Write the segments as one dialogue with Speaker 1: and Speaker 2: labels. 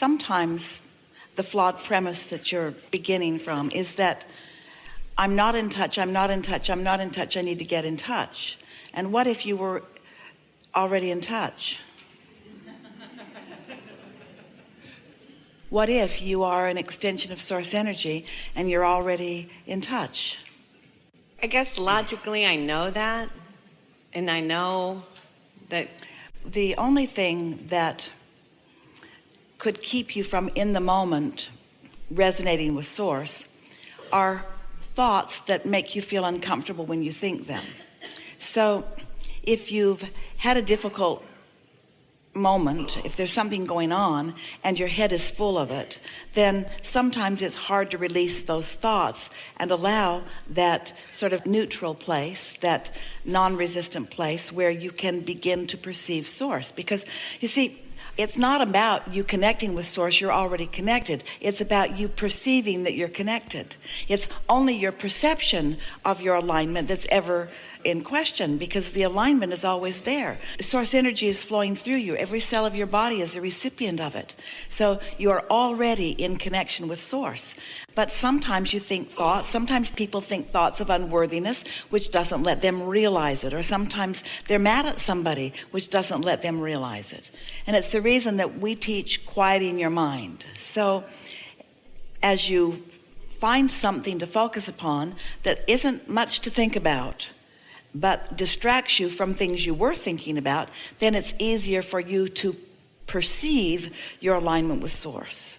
Speaker 1: sometimes the flawed premise that you're beginning from is that I'm not in touch, I'm not in touch, I'm not in touch, I need to get in touch. And what if you were already in touch? What if you are an extension of source energy and you're already in touch?
Speaker 2: I guess logically I know that, and I know that
Speaker 1: the only thing that could keep you from in the moment resonating with source are thoughts that make you feel uncomfortable when you think them. So if you've had a difficult moment, if there's something going on and your head is full of it, then sometimes it's hard to release those thoughts and allow that sort of neutral place, that non-resistant place where you can begin to perceive source. Because you see, it's not about you connecting with source, you're already connected. It's about you perceiving that you're connected. It's only your perception of your alignment that's ever in question, because the alignment is always there. Source energy is flowing through you. Every cell of your body is a recipient of it. So you are already in connection with source. But sometimes you think thoughts, sometimes people think thoughts of unworthiness, which doesn't let them realize it. Or sometimes they're mad at somebody, which doesn't let them realize it. And it's the reason that we teach quieting your mind. So as you find something to focus upon that isn't much to think about, but distracts you from things you were thinking about, then it's easier for you to perceive your alignment with source.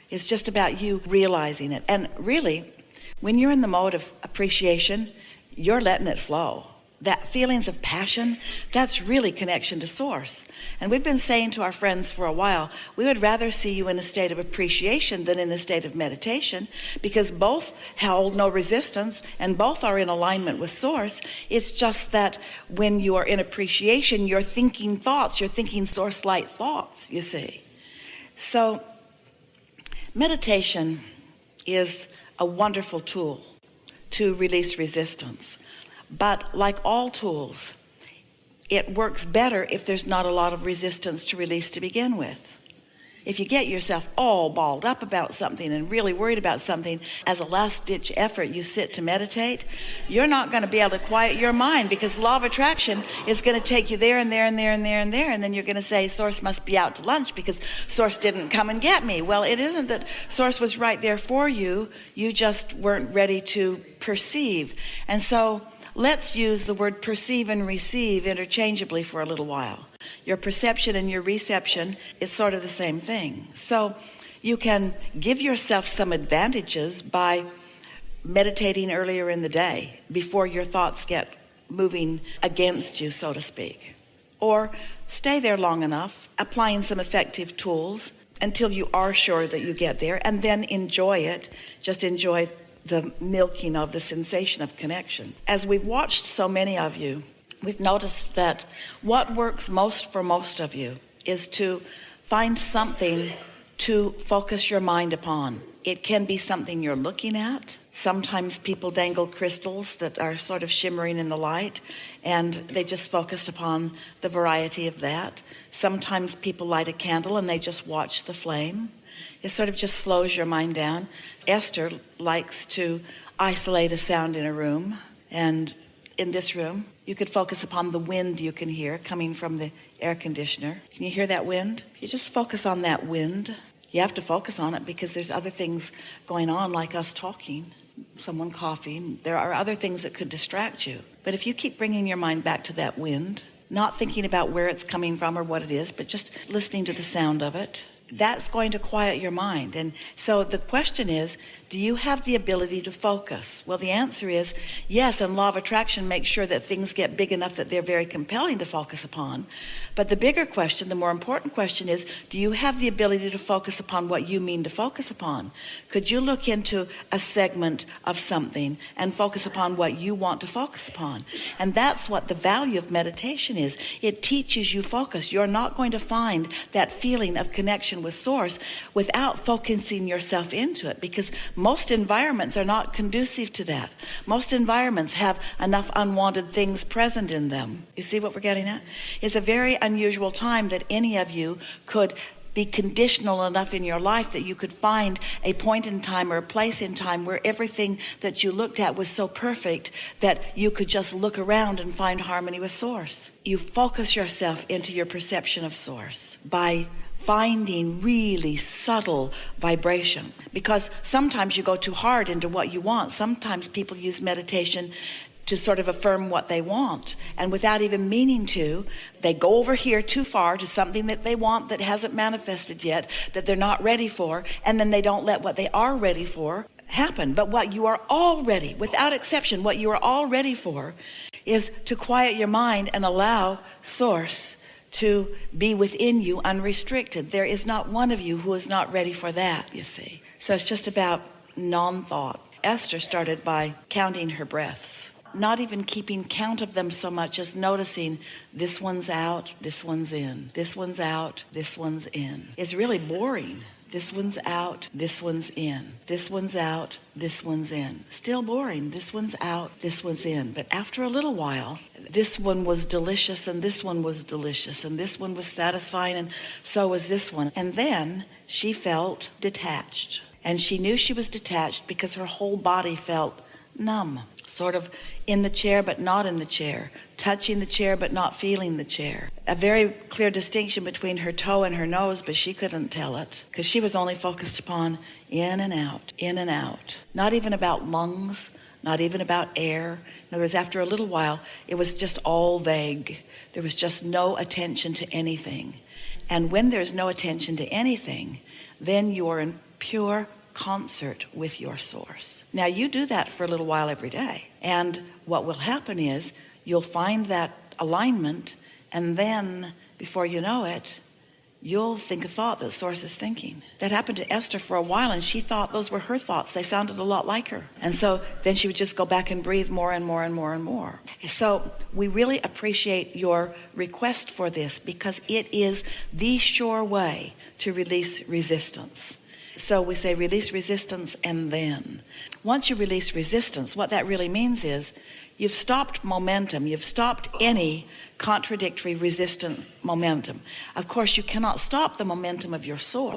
Speaker 1: It's just about you realizing it. And really, when you're in the mode of appreciation, you're letting it flow. That feelings of passion, that's really connection to source. And we've been saying to our friends for a while, we would rather see you in a state of appreciation than in a state of meditation, because both hold no resistance and both are in alignment with source. It's just that when you are in appreciation, you're thinking thoughts, you're thinking source light thoughts, you see. So meditation is a wonderful tool to release resistance. But like all tools, it works better if there's not a lot of resistance to release to begin with. If you get yourself all balled up about something and really worried about something, as a last-ditch effort you sit to meditate, you're not going to be able to quiet your mind, because law of attraction is going to take you there and there and there and there and there, and then you're going to say, source must be out to lunch because source didn't come and get me. Well, it isn't that source was right there for you. You just weren't ready to perceive. And so let's use the word perceive and receive interchangeably for a little while. Your perception and your reception is sort of the same thing. So you can give yourself some advantages by meditating earlier in the day before your thoughts get moving against you, so to speak. Or stay there long enough, applying some effective tools until you are sure that you get there, and then enjoy it. Just enjoy the milking of the sensation of connection. As we've watched so many of you, we've noticed that what works most for most of you is to find something to focus your mind upon. It can be something you're looking at. Sometimes people dangle crystals that are sort of shimmering in the light, and they just focus upon the variety of that. Sometimes people light a candle and they just watch the flame. It sort of just slows your mind down. Esther likes to isolate a sound in a room, and in this room, you could focus upon the wind you can hear coming from the air conditioner. Can you hear that wind? You just focus on that wind. You have to focus on it because there's other things going on, like us talking, someone coughing. There are other things that could distract you. But if you keep bringing your mind back to that wind, not thinking about where it's coming from or what it is, but just listening to the sound of it, that's going to quiet your mind. And so the question is, do you have the ability to focus? Well, the answer is yes, and law of attraction makes sure that things get big enough that they're very compelling to focus upon. But the bigger question, the more important question is, do you have the ability to focus upon what you mean to focus upon? Could you look into a segment of something and focus upon what you want to focus upon? And that's what the value of meditation is. It teaches you focus. You're not going to find that feeling of connection with source without focusing yourself into it, because most environments are not conducive to that. Most environments have enough unwanted things present in them. You see what we're getting at? It's a very unusual time that any of you could be conditional enough in your life that you could find a point in time or a place in time where everything that you looked at was so perfect that you could just look around and find harmony with Source. You focus yourself into your perception of Source by finding really subtle vibration, because sometimes you go too hard into what you want. Sometimes people use meditation to sort of affirm what they want, and without even meaning to, they go over here too far to something that they want that hasn't manifested yet, that they're not ready for, and then they don't let what they are ready for happen. But what you are already, without exception, what you are all ready for is to quiet your mind and allow Source to be within you unrestricted. There is not one of you who is not ready for that, you see. So it's just about non-thought. Esther started by counting her breaths, not even keeping count of them so much as noticing this one's out, this one's in, this one's out, this one's in. It's really boring. This one's out, this one's in, this one's out, this one's in. Still boring. This one's out, this one's in. But after a little while, this one was delicious and this one was delicious and this one was satisfying and so was this one. And then she felt detached. And she knew she was detached because her whole body felt numb, sort of in the chair but not in the chair, touching the chair but not feeling the chair. A very clear distinction between her toe and her nose, but she couldn't tell it because she was only focused upon in and out, in and out. Not even about lungs, not even about air. In other words, after a little while, it was just all vague. There was just no attention to anything. And when there's no attention to anything, then you are in pure concert with your Source. Now you do that for a little while every day, and what will happen is you'll find that alignment, and then before you know it, you'll think a thought that Source is thinking. That happened to Esther for a while, and she thought those were her thoughts. They sounded a lot like her. And so then she would just go back and breathe more and more and more and more. So we really appreciate your request for this, because it is the sure way to release resistance. So we say release resistance, and then once you release resistance, what that really means is you've stopped momentum. You've stopped any contradictory resistant momentum. Of course, you cannot stop the momentum of your soul.